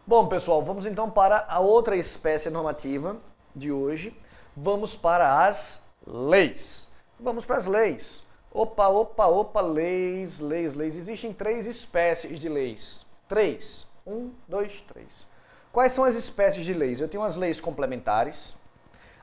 Bom, pessoal, vamos então para a outra espécie normativa de hoje. Vamos para as leis. Vamos para as leis. Opa, leis. Existem três espécies de leis. Três. 1, 2, 3. Quais são as espécies de leis? Eu tenho as leis complementares,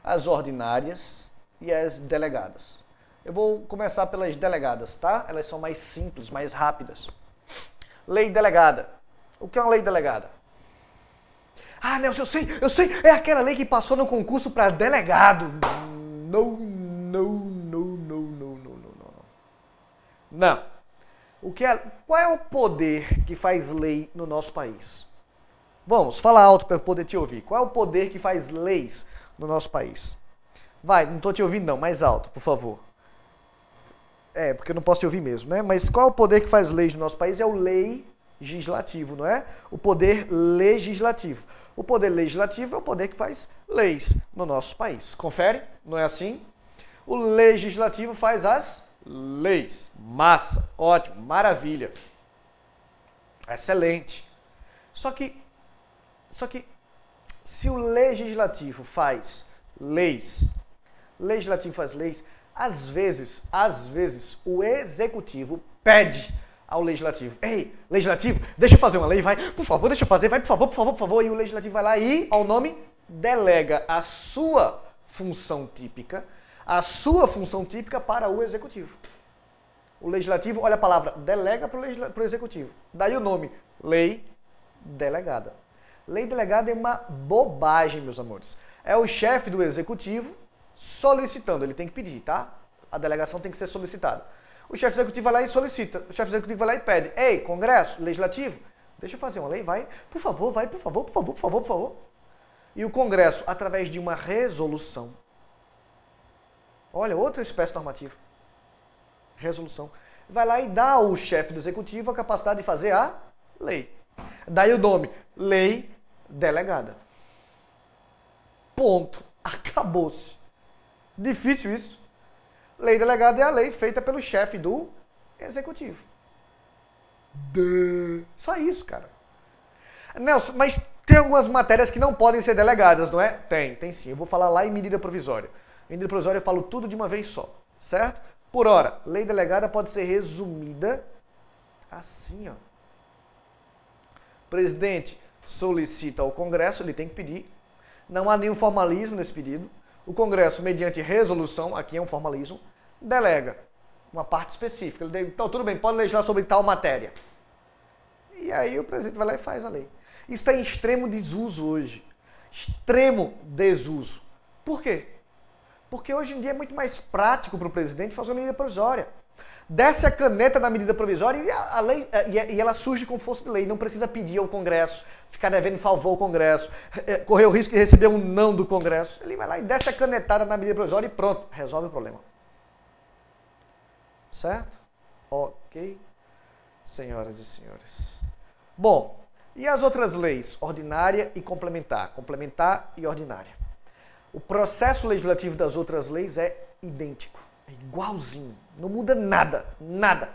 as ordinárias e as delegadas. Eu vou começar pelas delegadas, tá? Elas são mais simples, mais rápidas. Lei delegada. O que é uma lei delegada? Ah, Nelson, eu sei, é aquela lei que passou no concurso para delegado. Não. Não. Qual é o poder que faz lei no nosso país? Vamos, fala alto para eu poder te ouvir. Qual é o poder que faz leis no nosso país? Vai, não estou te ouvindo não, mais alto, por favor. Porque eu não posso te ouvir mesmo, né? Mas qual é o poder que faz leis no nosso país? É o legislativo, não é? O poder legislativo. O poder legislativo é o poder que faz leis no nosso país. Confere? Não é assim? O legislativo faz as leis. Massa, ótimo, maravilha. Excelente. Só que se o legislativo faz leis, às vezes o executivo pede ao legislativo: ei, legislativo, deixa eu fazer uma lei, vai, por favor, deixa eu fazer, vai, por favor. E o legislativo vai lá e, ao nome, delega a sua função típica para o executivo. O legislativo, olha a palavra, delega para o executivo. Daí o nome, lei delegada. Lei delegada é uma bobagem, meus amores. É o chefe do executivo solicitando, ele tem que pedir, tá? A delegação tem que ser solicitada. O chefe executivo vai lá e solicita. O chefe executivo vai lá e pede: ei, Congresso, Legislativo, deixa eu fazer uma lei, vai. Por favor. E o Congresso, através de uma resolução, olha, outra espécie normativa, resolução, vai lá e dá ao chefe do executivo a capacidade de fazer a lei. Daí o nome, lei delegada. Ponto. Acabou-se. Difícil isso. Lei delegada é a lei feita pelo chefe do executivo. Só isso, cara. Nelson, mas tem algumas matérias que não podem ser delegadas, não é? Tem sim. Eu vou falar lá em medida provisória. Medida provisória eu falo tudo de uma vez só, certo? Por ora, lei delegada pode ser resumida assim, ó. Presidente solicita ao Congresso, ele tem que pedir. Não há nenhum formalismo nesse pedido. O Congresso, mediante resolução, aqui é um formalismo, delega uma parte específica. Ele diz: então, tudo bem, pode legislar sobre tal matéria. E aí o presidente vai lá e faz a lei. Isso está em extremo desuso hoje. Extremo desuso. Por quê? Porque hoje em dia é muito mais prático para o presidente fazer uma medida provisória. Desce a caneta na medida provisória e a lei, e ela surge com força de lei. Não precisa pedir ao Congresso, ficar devendo favor ao Congresso, correr o risco de receber um não do Congresso. Ele vai lá e desce a canetada na medida provisória e pronto, resolve o problema. Certo? Ok, senhoras e senhores. Bom, e as outras leis? Ordinária e complementar. Complementar e ordinária. O processo legislativo das outras leis é idêntico. É igualzinho, não muda nada.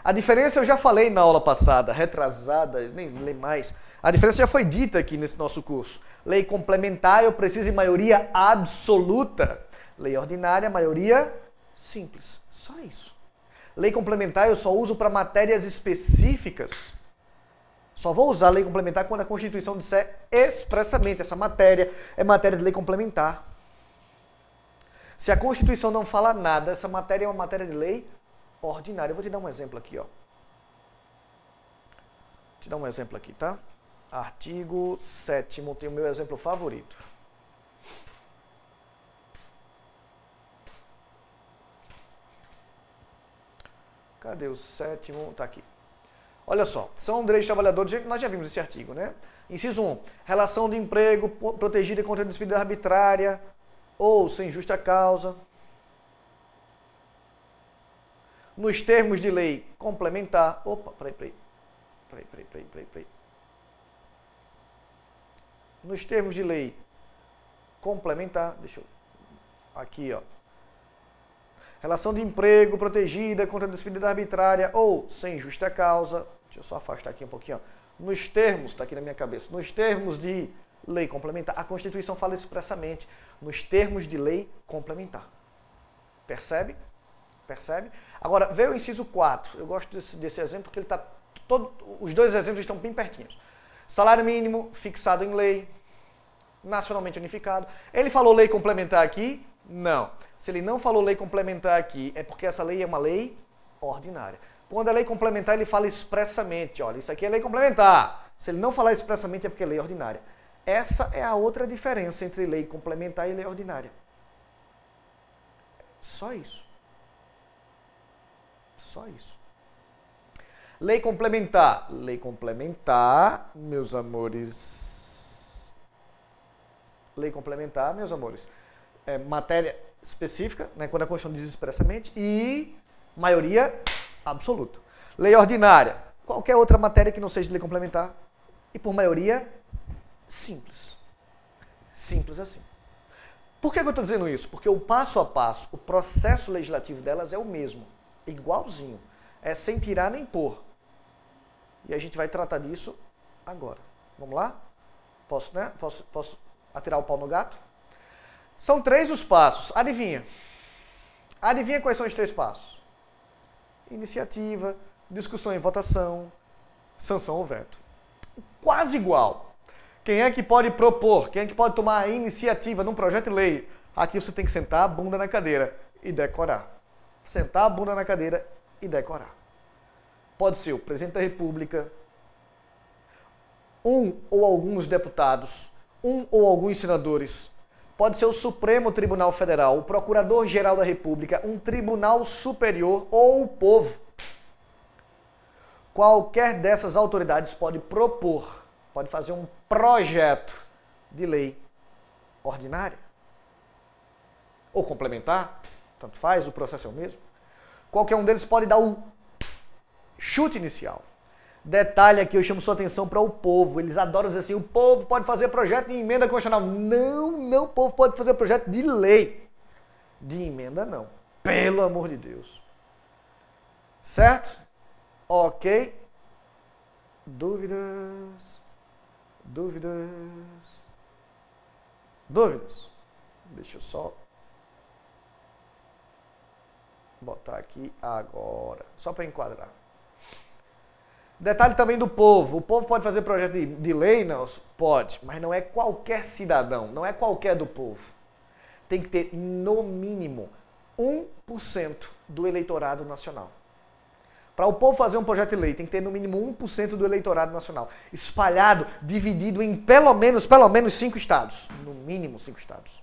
A diferença eu já falei na aula passada, retrasada, nem lê mais. A diferença já foi dita aqui nesse nosso curso. Lei complementar eu preciso de maioria absoluta. Lei ordinária, maioria simples. Só isso. Lei complementar eu só uso para matérias específicas. Só vou usar a lei complementar quando a Constituição disser expressamente: essa matéria é matéria de lei complementar. Se a Constituição não fala nada, essa matéria é uma matéria de lei ordinária. Eu vou te dar um exemplo aqui, ó. Vou te dar um exemplo aqui, tá? Artigo 7º, tem o meu exemplo favorito. Cadê o 7º? Tá aqui. Olha só, são direitos de trabalhadores, nós já vimos esse artigo, né? Inciso 1, relação de emprego protegida contra a despedida arbitrária ou sem justa causa, nos termos de lei complementar. Opa, peraí. Nos termos de lei complementar, deixa eu... Aqui, ó. Relação de emprego protegida contra a despedida arbitrária ou sem justa causa. Deixa eu só afastar aqui um pouquinho, ó. nos termos, está aqui na minha cabeça, nos termos de lei complementar, a Constituição fala expressamente, nos termos de lei complementar. Percebe? Percebe? Agora, veio o inciso 4. Eu gosto desse exemplo porque ele tá os dois exemplos estão bem pertinhos. Salário mínimo fixado em lei, nacionalmente unificado. Ele falou lei complementar aqui? Não. Se ele não falou lei complementar aqui, é porque essa lei é uma lei ordinária. Quando é lei complementar, ele fala expressamente, olha, isso aqui é lei complementar. Se ele não falar expressamente, é porque é lei ordinária. Essa é a outra diferença entre lei complementar e lei ordinária. Só isso. Só isso. Lei complementar. Lei complementar, meus amores. Lei complementar, meus amores. É matéria específica, né, quando a Constituição diz expressamente, e maioria absoluta. Lei ordinária. Qualquer outra matéria que não seja de lei complementar. E por maioria simples. Simples assim. Por que eu estou dizendo isso? Porque o passo a passo, o processo legislativo delas é o mesmo. Igualzinho. É sem tirar nem pôr. E a gente vai tratar disso agora. Vamos lá? Posso, né? Posso atirar o pau no gato? São 3 os passos. Adivinha? Adivinha quais são os 3 passos? Iniciativa, discussão e votação, sanção ou veto. Quase igual. Quem é que pode propor? Quem é que pode tomar a iniciativa num projeto de lei? Aqui você tem que sentar a bunda na cadeira e decorar. Sentar a bunda na cadeira e decorar. Pode ser o presidente da República, um ou alguns deputados, um ou alguns senadores. Pode ser o Supremo Tribunal Federal, o Procurador-Geral da República, um tribunal superior ou o povo. Qualquer dessas autoridades pode propor, pode fazer um projeto de lei ordinária ou complementar, tanto faz, o processo é o mesmo. Qualquer um deles pode dar o chute inicial. Detalhe aqui, eu chamo sua atenção para o povo. Eles adoram dizer assim, o povo pode fazer projeto de emenda constitucional. Não, o povo pode fazer projeto de lei. De emenda, não. Pelo amor de Deus. Certo? Ok. Dúvidas? Deixa eu só botar aqui agora. Só para enquadrar. Detalhe também do povo. O povo pode fazer projeto de lei, Nelson? Pode, mas não é qualquer cidadão, não é qualquer do povo. Tem que ter, no mínimo, 1% do eleitorado nacional. Para o povo fazer um projeto de lei, tem que ter, no mínimo, 1% do eleitorado nacional. Espalhado, dividido em pelo menos 5 estados. No mínimo 5 estados.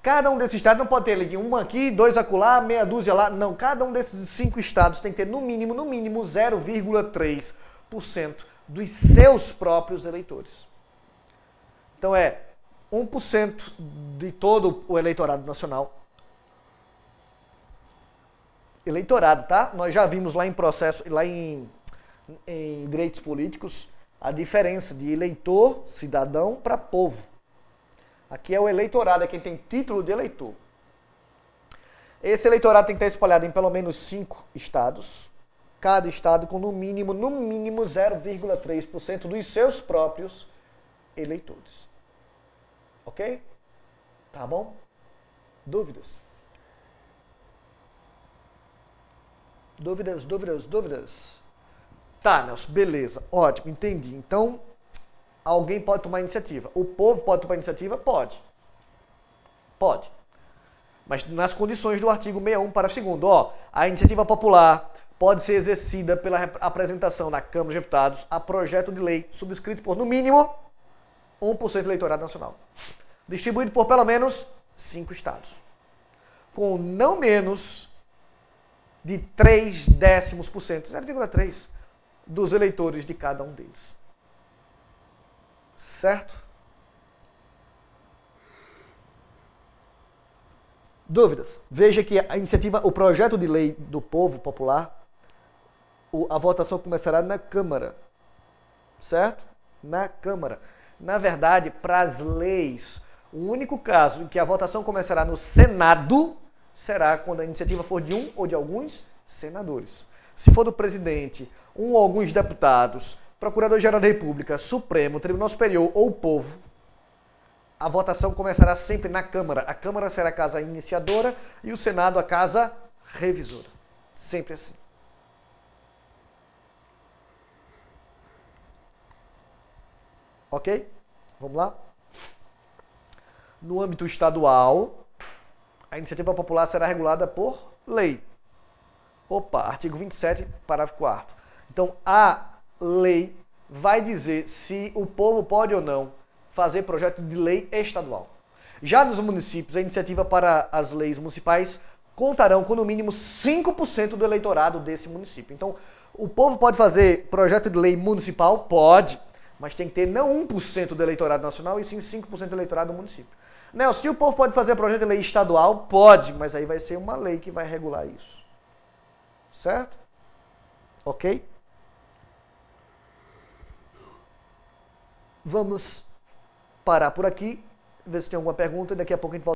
Cada um desses estados não pode ter um aqui, 2 acolá, meia dúzia lá. Não, cada um desses 5 estados tem que ter, no mínimo, 0,3% dos seus próprios eleitores. Então é 1% de todo o eleitorado nacional. Eleitorado, tá? Nós já vimos lá em processo, lá em direitos políticos, a diferença de eleitor, cidadão, para povo. Aqui é o eleitorado, é quem tem título de eleitor. Esse eleitorado tem que estar espalhado em pelo menos 5 estados. Cada estado com no mínimo 0,3% dos seus próprios eleitores. Ok? Tá bom? Dúvidas? Dúvidas? Tá, Nelson, beleza. Ótimo, entendi. Então, alguém pode tomar iniciativa. O povo pode tomar iniciativa? Pode. Pode. Mas nas condições do artigo 61, parágrafo 2º, ó, a iniciativa popular pode ser exercida pela apresentação na Câmara de Deputados a projeto de lei subscrito por, no mínimo, 1% do eleitorado nacional. Distribuído por pelo menos 5 estados. Com não menos de 0,3%, 0,3%, dos eleitores de cada um deles. Certo? Dúvidas? Veja que a iniciativa, o projeto de lei do povo popular, a votação começará na Câmara. Certo? Na Câmara. Na verdade, para as leis, o único caso em que a votação começará no Senado será quando a iniciativa for de um ou de alguns senadores. Se for do presidente, um ou alguns deputados, Procurador-Geral da República, Supremo, Tribunal Superior ou Povo, a votação começará sempre na Câmara. A Câmara será a casa iniciadora e o Senado a casa revisora. Sempre assim. Ok? Vamos lá? No âmbito estadual, a iniciativa popular será regulada por lei. Opa, artigo 27, parágrafo 4º. Então, a lei vai dizer se o povo pode ou não fazer projeto de lei estadual. Já nos municípios, a iniciativa para as leis municipais contarão com no mínimo 5% do eleitorado desse município. Então, o povo pode fazer projeto de lei municipal? Pode, mas tem que ter não 1% do eleitorado nacional e sim 5% do eleitorado do município. Nelson, se o povo pode fazer projeto de lei estadual? Pode, mas aí vai ser uma lei que vai regular isso. Certo? Ok? Vamos parar por aqui, ver se tem alguma pergunta e daqui a pouco a gente volta.